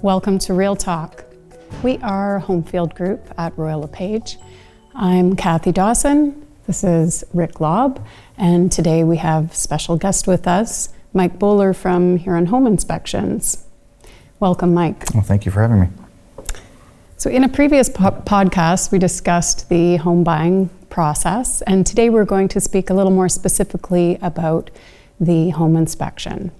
Welcome to Real Talk. We are HomeField Group at Royal LePage. I'm Kathy Dawson. This is Rick Lobb, and today we have special guest with us, Mike Bowler from Huron Home Inspections. Welcome, Mike. Well, thank you for having me. So in a previous podcast, we discussed the home buying process, and today we're going to speak a little more specifically about the home inspection.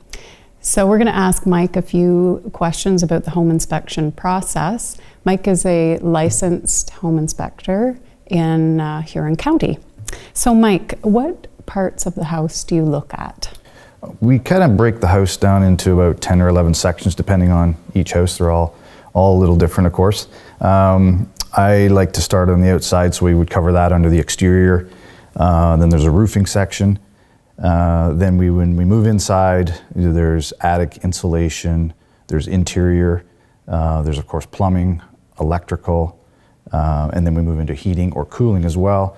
So we're going to ask Mike a few questions about the home inspection process. Mike is a licensed home inspector in Huron County. So Mike, what parts of the house do you look at? We kind of break the house down into about 10 or 11 sections depending on each house. They're all a little different, of course. I like to start on the outside, so we would cover that under the exterior. Then there's a roofing section. Then when we move inside, there's attic insulation, there's interior, there's of course plumbing, electrical, and then we move into heating or cooling as well.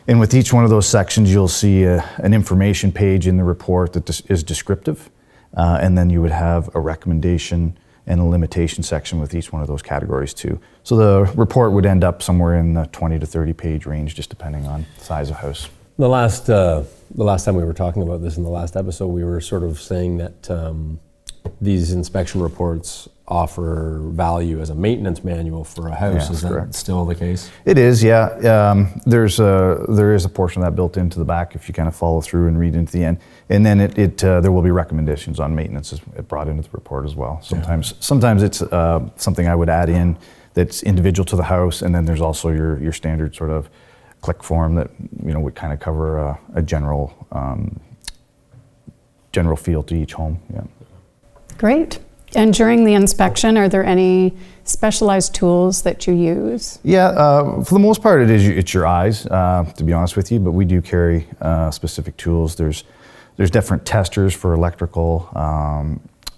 And with each one of those sections, you'll see an information page in the report that is descriptive, and then you would have a recommendation and a limitation section with each one of those categories too. So the report would end up somewhere in the 20 to 30 page range, just depending on size of house. The last time we were talking about this in the last episode, we were sort of saying that these inspection reports offer value as a maintenance manual for a house. Yeah, is that correct. Still the case? It is, yeah. There is a portion of that built into the back if you kind of follow through and read into the end. And then there will be recommendations on maintenance brought into the report as well. Sometimes it's something I would add in that's individual to the house, and then there's also your standard sort of click form that would kind of cover a general feel to each home. Yeah. Great. And during the inspection, are there any specialized tools that you use? Yeah, for the most part, it's your eyes, to be honest with you. But we do carry specific tools. There's different testers for electrical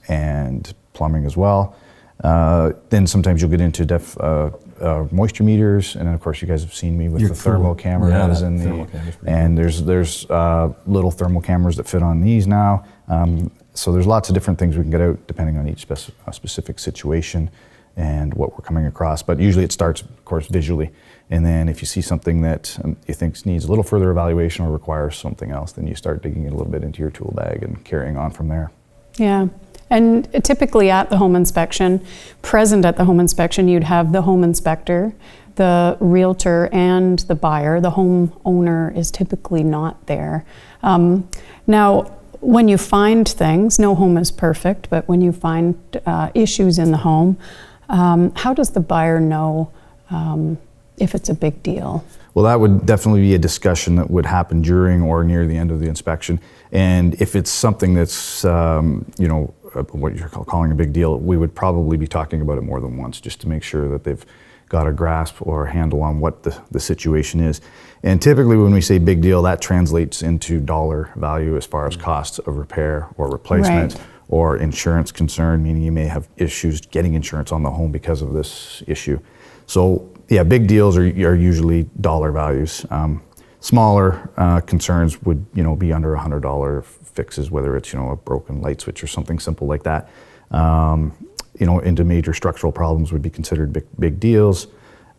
and plumbing as well. Then sometimes you'll get into moisture meters, and then of course you guys have seen me with the thermal cameras, and there's little thermal cameras that fit on these now. So there's lots of different things we can get out depending on each specific situation and what we're coming across. But usually it starts, of course, visually, and then if you see something that you think needs a little further evaluation or requires something else, then you start digging it a little bit into your tool bag and carrying on from there. Yeah. And typically at the home inspection, present at the home inspection, you'd have the home inspector, the realtor, and the buyer. The homeowner is typically not there. Now, when you find things, no home is perfect, but when you find issues in the home, how does the buyer know if it's a big deal? Well, that would definitely be a discussion that would happen during or near the end of the inspection. And if it's something that's, what you're calling a big deal, we would probably be talking about it more than once just to make sure that they've got a grasp or a handle on what the situation is. And typically when we say big deal, that translates into dollar value as far as costs of repair or replacement, right, or insurance concern, meaning you may have issues getting insurance on the home because of this issue. So yeah, big deals are usually dollar values. Smaller concerns would be under $100 fixes, whether it's a broken light switch or something simple like that. Into major structural problems would be considered big deals.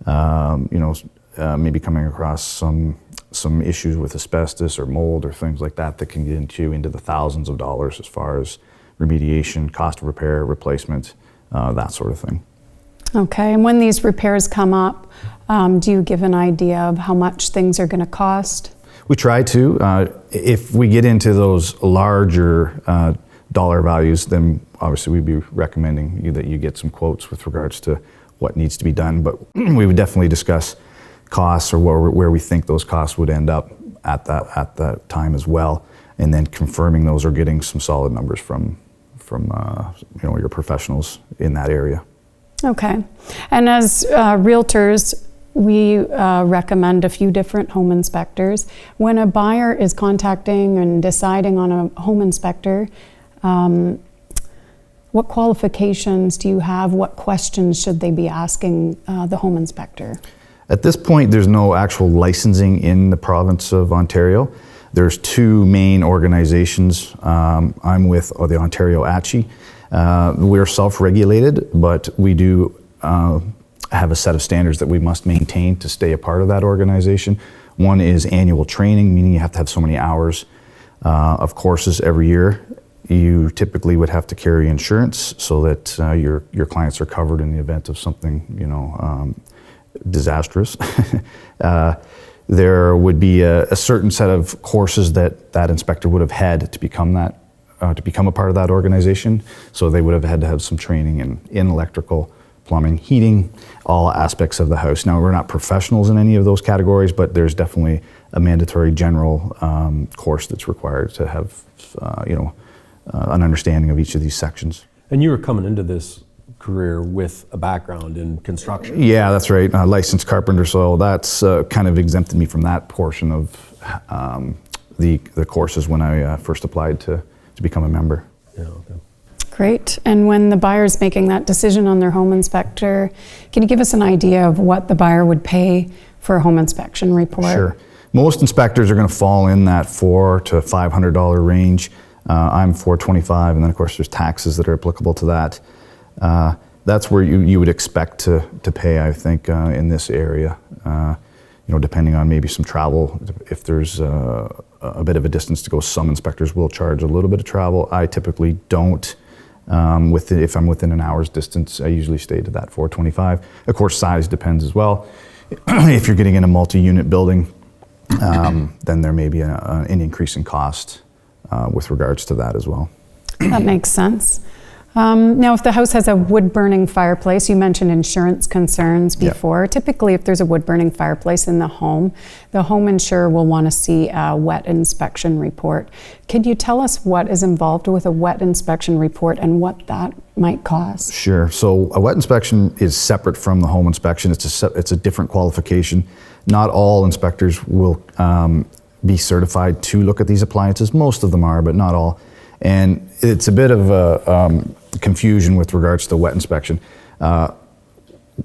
Maybe coming across some issues with asbestos or mold or things like that can get into the thousands of dollars as far as remediation, cost of repair, replacement, that sort of thing. Okay, and when these repairs come up, do you give an idea of how much things are going to cost? We try to. If we get into those larger dollar values, then obviously we'd be recommending that you get some quotes with regards to what needs to be done. But we would definitely discuss costs or where we think those costs would end up at that time as well, and then confirming those or getting some solid numbers from your professionals in that area. Okay, and as realtors, we recommend a few different home inspectors. When a buyer is contacting and deciding on a home inspector, what qualifications do you have? What questions should they be asking the home inspector? At this point, there's no actual licensing in the province of Ontario. There's two main organizations. I'm with the Ontario ACHI. We're self-regulated, but we do have a set of standards that we must maintain to stay a part of that organization. One is annual training, meaning you have to have so many hours of courses every year. You typically would have to carry insurance so that your clients are covered in the event of something, disastrous. There would be a certain set of courses that inspector would have had to become a part of that organization. So they would have had to have some training in electrical, plumbing, heating, all aspects of the house. Now, we're not professionals in any of those categories, but there's definitely a mandatory general course that's required to have, an understanding of each of these sections. And you were coming into this career with a background in construction. Yeah, that's right. Licensed carpenter, so that's kind of exempted me from that portion of the courses when I first applied to become a member. Yeah, okay. Great. And when the buyer's making that decision on their home inspector, can you give us an idea of what the buyer would pay for a home inspection report? Sure. Most inspectors are going to fall in that $400 to $500 range. I'm $425, and then of course there's taxes that are applicable to that. That's where you would expect to pay, I think, in this area. Depending on maybe some travel, if there's a bit of a distance to go, some inspectors will charge a little bit of travel. I typically don't. If I'm within an hour's distance, I usually stay to that $425. Of course, size depends as well. If you're getting in a multi-unit building, then there may be an increase in cost with regards to that as well. That makes sense. Now, if the house has a wood-burning fireplace, you mentioned insurance concerns before. Yep. Typically, if there's a wood-burning fireplace in the home insurer will want to see a wet inspection report. Could you tell us what is involved with a wet inspection report and what that might cost? Sure. So a wet inspection is separate from the home inspection. It's a different qualification. Not all inspectors will be certified to look at these appliances. Most of them are, but not all. And it's a bit of a confusion with regards to wet inspection.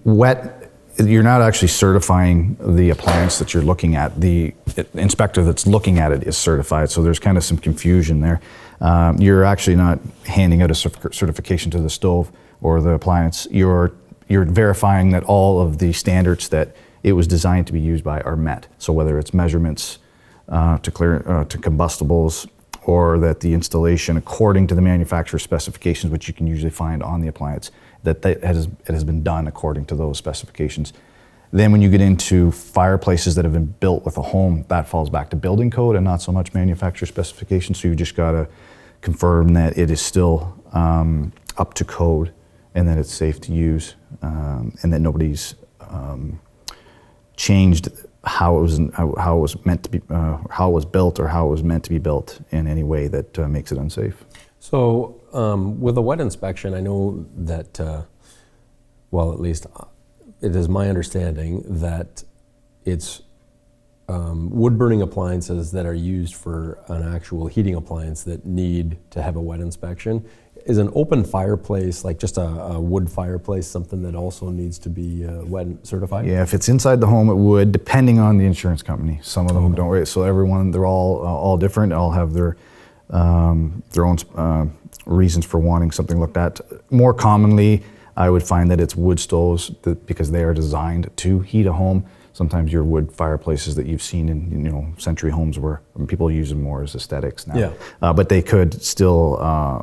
Wet, you're not actually certifying the appliance that you're looking at. The inspector that's looking at it is certified, so there's kind of some confusion there. You're actually not handing out a certification to the stove or the appliance. You're verifying that all of the standards that it was designed to be used by are met. So whether it's measurements to combustibles, or that the installation, according to the manufacturer's specifications, which you can usually find on the appliance, it has been done according to those specifications. Then when you get into fireplaces that have been built with a home, that falls back to building code and not so much manufacturer specifications. So you just gotta confirm that it is still up to code and that it's safe to use, and that nobody's changed how it was meant to be, how it was built, or how it was meant to be built in any way that makes it unsafe. So with a wet inspection, I know that, at least it is my understanding that it's wood-burning appliances that are used for an actual heating appliance that need to have a wet inspection. Is an open fireplace, like just a wood fireplace, something that also needs to be wet certified? Yeah, if it's inside the home, it would, depending on the insurance company. Some of them don't. So they're all different. All have their own reasons for wanting something looked at. More commonly, I would find that it's wood stoves because they are designed to heat a home. Sometimes your wood fireplaces that you've seen in century homes where people use them more as aesthetics now. Yeah. But they could still,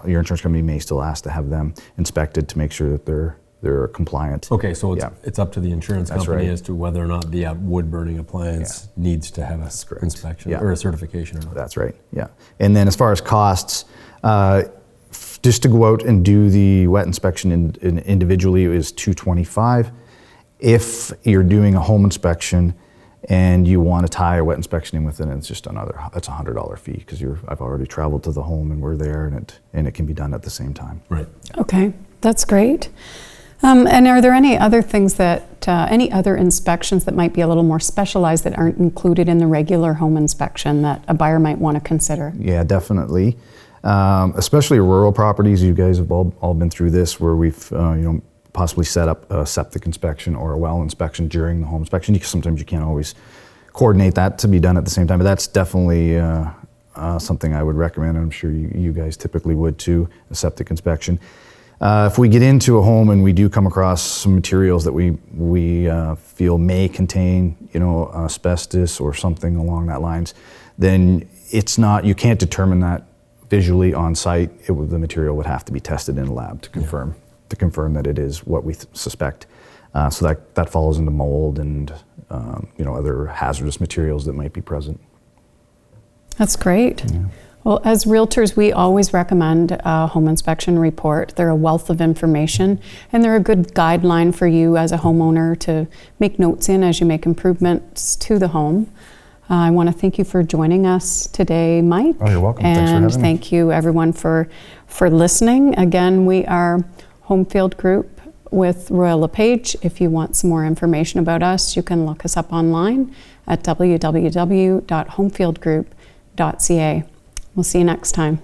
your insurance company may still ask to have them inspected to make sure that they're compliant. Okay, so it's up to the insurance company as to whether or not the wood burning appliance needs to have a inspection or a certification or not. That's right. Yeah. And then as far as costs, just to go out and do the wet inspection individually is $225. If you're doing a home inspection and you want to tie a wet inspection in with it, it's just that's a $100 fee because I've already traveled to the home and we're there, and it can be done at the same time. Right. Okay, that's great. And are there any other things any other inspections that might be a little more specialized that aren't included in the regular home inspection that a buyer might want to consider? Yeah, definitely. Especially rural properties. You guys have all been through this, where we've possibly set up a septic inspection or a well inspection during the home inspection. Sometimes you can't always coordinate that to be done at the same time, but that's definitely something I would recommend. I'm sure you guys typically would too, a septic inspection. If we get into a home and we do come across some materials that we feel may contain, asbestos or something along that lines, then you can't determine that visually on site. The material would have to be tested in a lab to confirm that it is what we suspect. So that falls into mold and other hazardous materials that might be present. That's great. Yeah. Well, as realtors, we always recommend a home inspection report. They're a wealth of information, and they're a good guideline for you as a homeowner to make notes in as you make improvements to the home. I want to thank you for joining us today, Mike. Oh, you're welcome. Thanks for and having me. thank you, everyone, for listening. Again, we are HomeField Group with Royal LePage. If you want some more information about us, you can look us up online at www.homefieldgroup.ca. We'll see you next time.